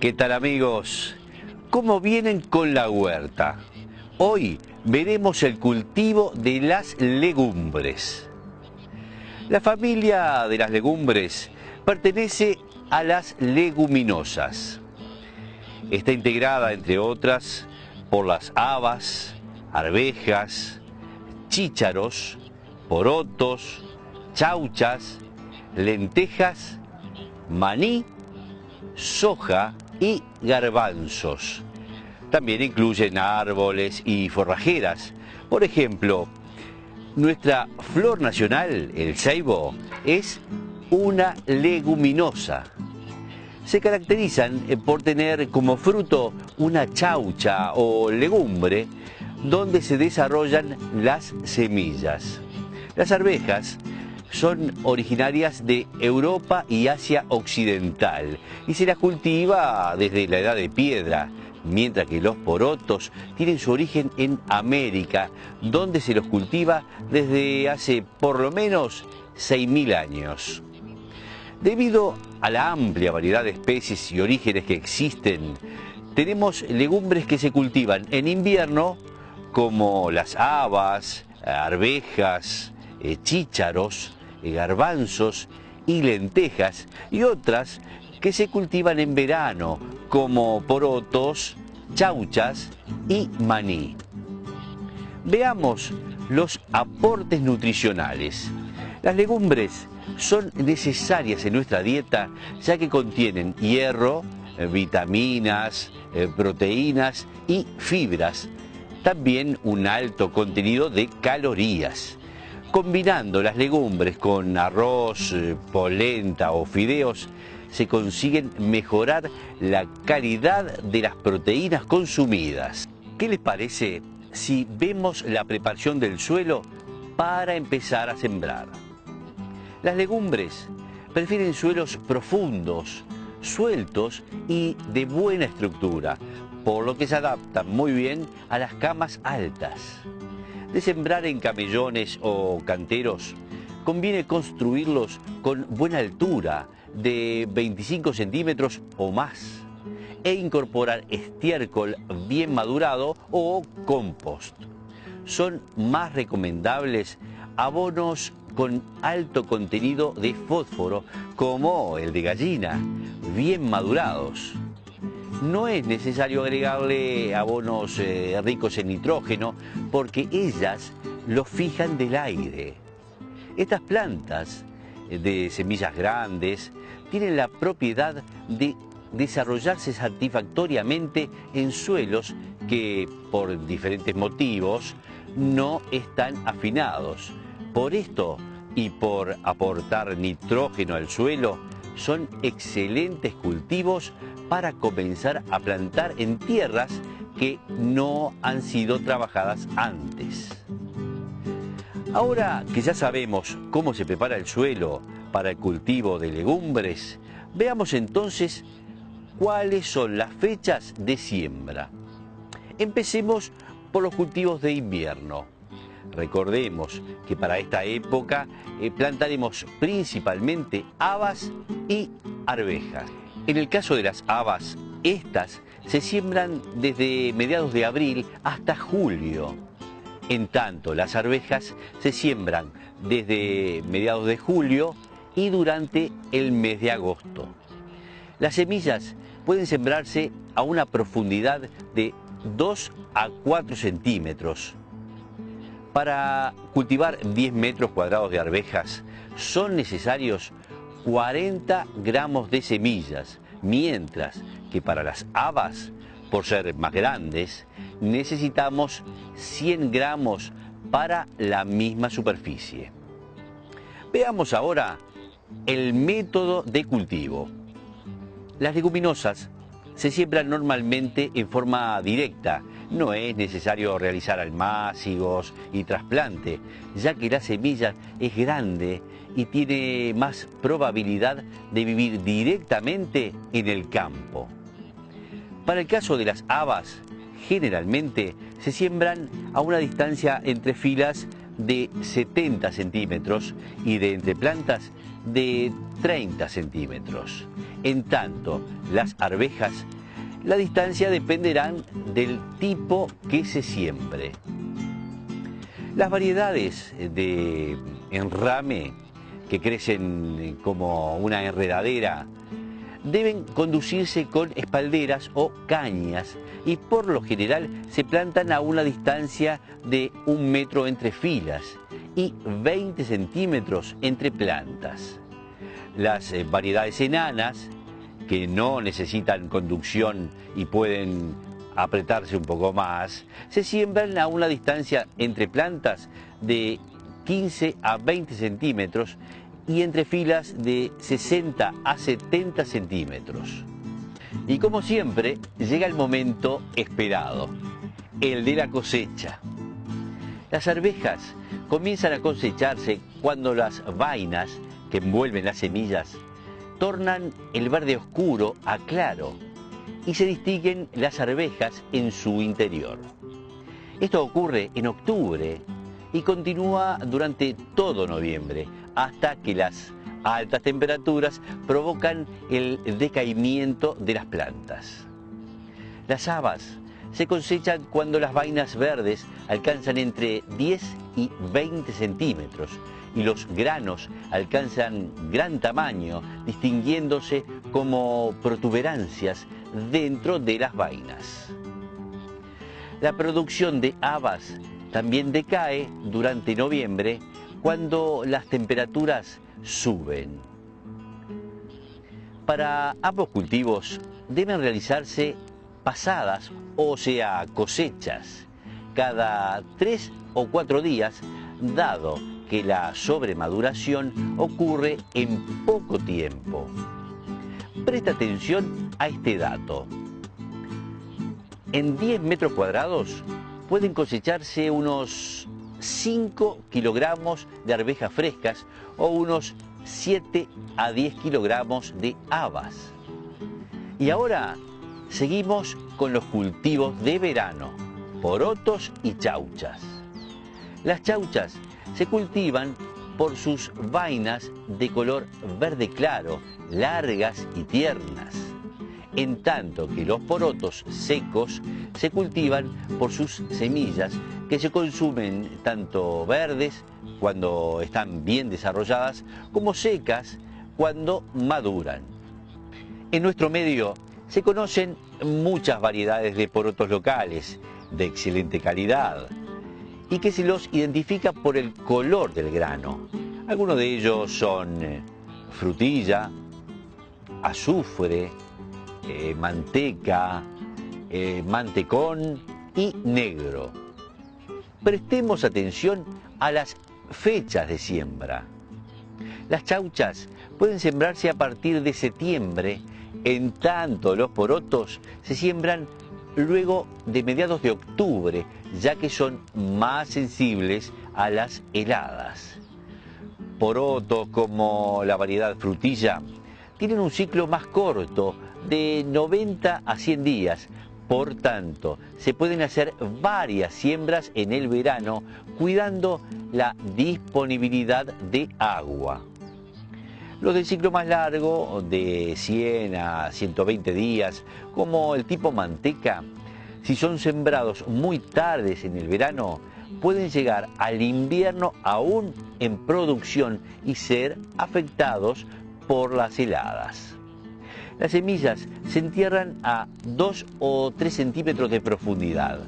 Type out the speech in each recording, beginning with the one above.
¿Qué tal, amigos? ¿Cómo vienen con la huerta? Hoy veremos el cultivo de las legumbres. La familia de las legumbres pertenece a las leguminosas. Está integrada, entre otras, por las habas, arvejas, chícharos, porotos, chauchas, lentejas, maní, soja y garbanzos. También incluyen árboles y forrajeras. Por ejemplo, nuestra flor nacional, el ceibo, es una leguminosa. Se caracterizan por tener como fruto una chaucha o legumbre donde se desarrollan las semillas. Las arvejas son originarias de Europa y Asia Occidental y se las cultiva desde la Edad de Piedra, mientras que los porotos tienen su origen en América, donde se los cultiva desde hace por lo menos 6.000 años. Debido a la amplia variedad de especies y orígenes que existen, tenemos legumbres que se cultivan en invierno, como las habas, arvejas, chícharos, garbanzos y lentejas, y otras que se cultivan en verano, como porotos, chauchas y maní. Veamos los aportes nutricionales. Las legumbres son necesarias en nuestra dieta ya que contienen hierro, vitaminas, proteínas y fibras. También un alto contenido de calorías. Combinando las legumbres con arroz, polenta o fideos, se consiguen mejorar la calidad de las proteínas consumidas. ¿Qué les parece si vemos la preparación del suelo para empezar a sembrar? Las legumbres prefieren suelos profundos, sueltos y de buena estructura, por lo que se adaptan muy bien a las camas altas. De sembrar en camellones o canteros, conviene construirlos con buena altura, de 25 centímetros o más, e incorporar estiércol bien madurado o compost. Son más recomendables abonos con alto contenido de fósforo, como el de gallina, bien madurados. No es necesario agregarle abonos ricos en nitrógeno porque ellas lo fijan del aire. Estas plantas de semillas grandes tienen la propiedad de desarrollarse satisfactoriamente en suelos que por diferentes motivos no están afinados. Por esto y por aportar nitrógeno al suelo, son excelentes cultivos para comenzar a plantar en tierras que no han sido trabajadas antes. Ahora que ya sabemos cómo se prepara el suelo para el cultivo de legumbres, veamos entonces cuáles son las fechas de siembra. Empecemos por los cultivos de invierno. Recordemos que para esta época plantaremos principalmente habas y arvejas. En el caso de las habas, estas se siembran desde mediados de abril hasta julio. En tanto, las arvejas se siembran desde mediados de julio y durante el mes de agosto. Las semillas pueden sembrarse a una profundidad de 2 a 4 centímetros. Para cultivar 10 metros cuadrados de arvejas son necesarios 40 gramos de semillas, mientras que para las habas, por ser más grandes, necesitamos 100 gramos para la misma superficie. Veamos ahora el método de cultivo. Las leguminosas se siembran normalmente en forma directa. No es necesario realizar almácigos y trasplante, ya que la semilla es grande y tiene más probabilidad de vivir directamente en el campo. Para el caso de las habas, generalmente se siembran a una distancia entre filas de 70 centímetros y de entre plantas de 30 centímetros. En tanto, las arvejas, la distancia dependerán del tipo que se siembre. Las variedades de enrame que crecen como una enredadera deben conducirse con espalderas o cañas y por lo general se plantan a una distancia de 1 metro entre filas y 20 centímetros entre plantas. Las variedades enanas, que no necesitan conducción y pueden apretarse un poco más, se siembran a una distancia entre plantas de 15 a 20 centímetros y entre filas de 60 a 70 centímetros. Y como siempre, llega el momento esperado, el de la cosecha. Las arvejas comienzan a cosecharse cuando las vainas que envuelven las semillas tornan el verde oscuro a claro y se distinguen las arvejas en su interior. Esto ocurre en octubre y continúa durante todo noviembre, hasta que las altas temperaturas provocan el decaimiento de las plantas. Las habas se cosechan cuando las vainas verdes alcanzan entre 10 y 20 centímetros y los granos alcanzan gran tamaño, distinguiéndose como protuberancias dentro de las vainas. La producción de habas también decae durante noviembre cuando las temperaturas suben. Para ambos cultivos deben realizarse pasadas, o sea, cosechas, cada 3 o 4 días, dado que la sobremaduración ocurre en poco tiempo. Presta atención a este dato. En 10 metros cuadrados pueden cosecharse unos 5 kilogramos de arvejas frescas o unos 7 a 10 kilogramos de habas. Y ahora seguimos con los cultivos de verano, porotos y chauchas. Las chauchas se cultivan por sus vainas de color verde claro, largas y tiernas, en tanto que los porotos secos se cultivan por sus semillas que se consumen tanto verdes cuando están bien desarrolladas como secas cuando maduran. En nuestro medio se conocen muchas variedades de porotos locales de excelente calidad y que se los identifica por el color del grano. Algunos de ellos son frutilla, azufre, manteca, mantecón y negro. Prestemos atención a las fechas de siembra. Las chauchas pueden sembrarse a partir de septiembre, en tanto los porotos se siembran luego de mediados de octubre, ya que son más sensibles a las heladas. Porotos como la variedad frutilla tienen un ciclo más corto, de 90 a 100 días. Por tanto, se pueden hacer varias siembras en el verano, cuidando la disponibilidad de agua. Los del ciclo más largo, de 100 a 120 días, como el tipo manteca, si son sembrados muy tardes en el verano, pueden llegar al invierno aún en producción y ser afectados por las heladas. Las semillas se entierran a 2 o 3 centímetros de profundidad,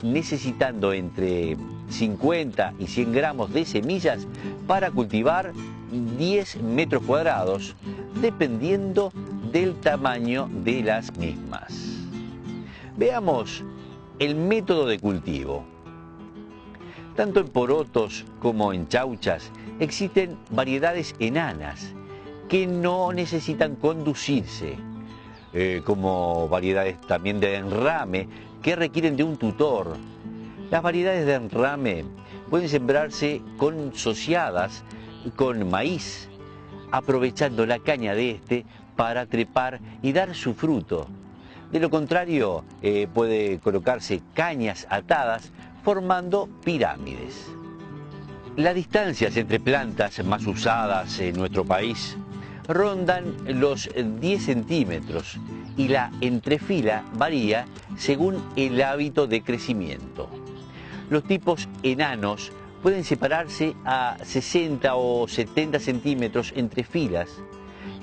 necesitando entre 50 y 100 gramos de semillas para cultivar 10 metros cuadrados, dependiendo del tamaño de las mismas. Veamos el método de cultivo. Tanto en porotos como en chauchas existen variedades enanas que no necesitan conducirse, como variedades también de enrame que requieren de un tutor. Las variedades de enrame pueden sembrarse consociadas con maíz, aprovechando la caña de este para trepar y dar su fruto. De lo contrario, puede colocarse cañas atadas formando pirámides. Las distancias entre plantas más usadas en nuestro país rondan los 10 centímetros y la entrefila varía según el hábito de crecimiento. Los tipos enanos pueden separarse a 60 o 70 centímetros entre filas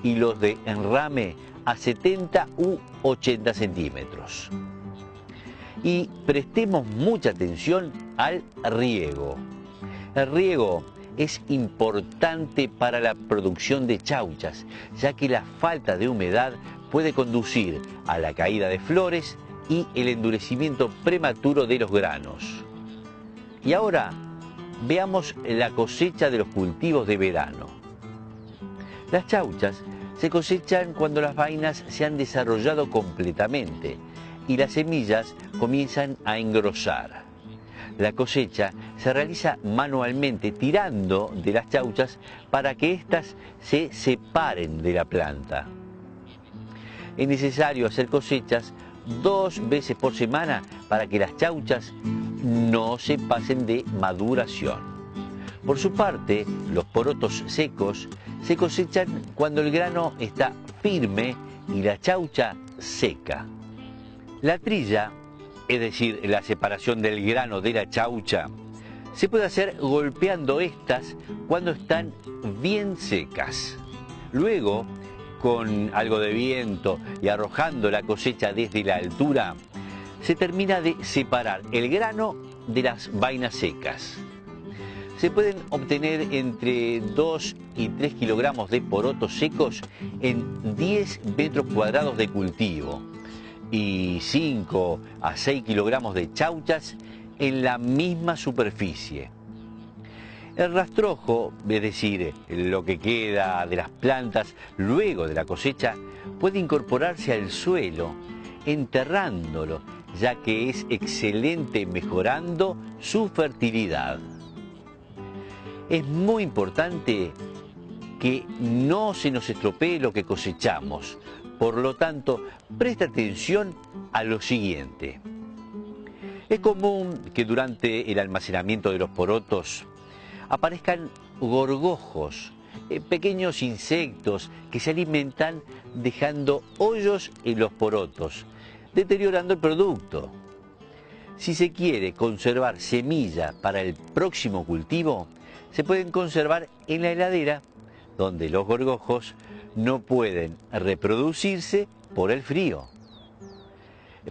y los de enrame a 70 u 80 centímetros. Y prestemos mucha atención al riego. El riego es importante para la producción de chauchas, ya que la falta de humedad puede conducir a la caída de flores y el endurecimiento prematuro de los granos. Y ahora veamos la cosecha de los cultivos de verano. Las chauchas se cosechan cuando las vainas se han desarrollado completamente y las semillas comienzan a engrosar. La cosecha se realiza manualmente tirando de las chauchas para que éstas se separen de la planta. Es necesario hacer cosechas 2 veces por semana para que las chauchas no se pasen de maduración. Por su parte, los porotos secos se cosechan cuando el grano está firme y la chaucha seca. La trilla, es decir, la separación del grano de la chaucha, se puede hacer golpeando estas cuando están bien secas. Luego, con algo de viento y arrojando la cosecha desde la altura, se termina de separar el grano de las vainas secas. Se pueden obtener entre 2 y 3 kilogramos de porotos secos en 10 metros cuadrados de cultivo y 5 a 6 kilogramos de chauchas en la misma superficie. El rastrojo, es decir, lo que queda de las plantas luego de la cosecha, puede incorporarse al suelo, enterrándolo, ya que es excelente mejorando su fertilidad. Es muy importante que no se nos estropee lo que cosechamos. Por lo tanto, presta atención a lo siguiente. Es común que durante el almacenamiento de los porotos aparezcan gorgojos, pequeños insectos que se alimentan dejando hoyos en los porotos, deteriorando el producto. Si se quiere conservar semilla para el próximo cultivo, se pueden conservar en la heladera, donde los gorgojos no pueden reproducirse por el frío.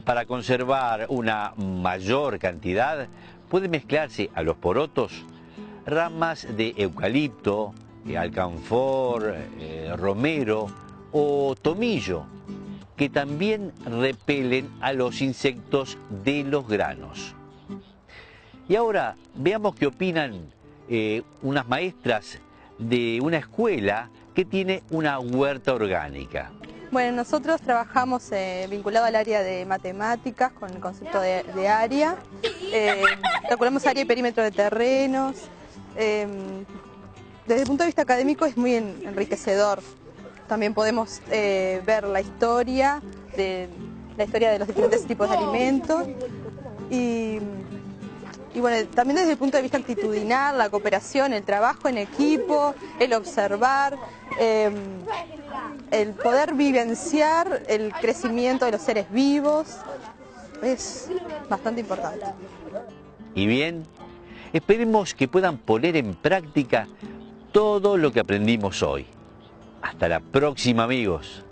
Para conservar una mayor cantidad, puede mezclarse a los porotos ramas de eucalipto, alcanfor, romero o tomillo, que también repelen a los insectos de los granos. Y ahora veamos qué opinan unas maestras de una escuela que tiene una huerta orgánica. Bueno, nosotros trabajamos vinculado al área de matemáticas con el concepto de área. Calculamos área y perímetro de terrenos. Desde el punto de vista académico es muy enriquecedor. También podemos ver la historia de los diferentes tipos de alimentos. Y bueno, también desde el punto de vista actitudinal, la cooperación, el trabajo en equipo, el observar, el poder vivenciar el crecimiento de los seres vivos, es bastante importante. Y bien, esperemos que puedan poner en práctica todo lo que aprendimos hoy. Hasta la próxima, amigos.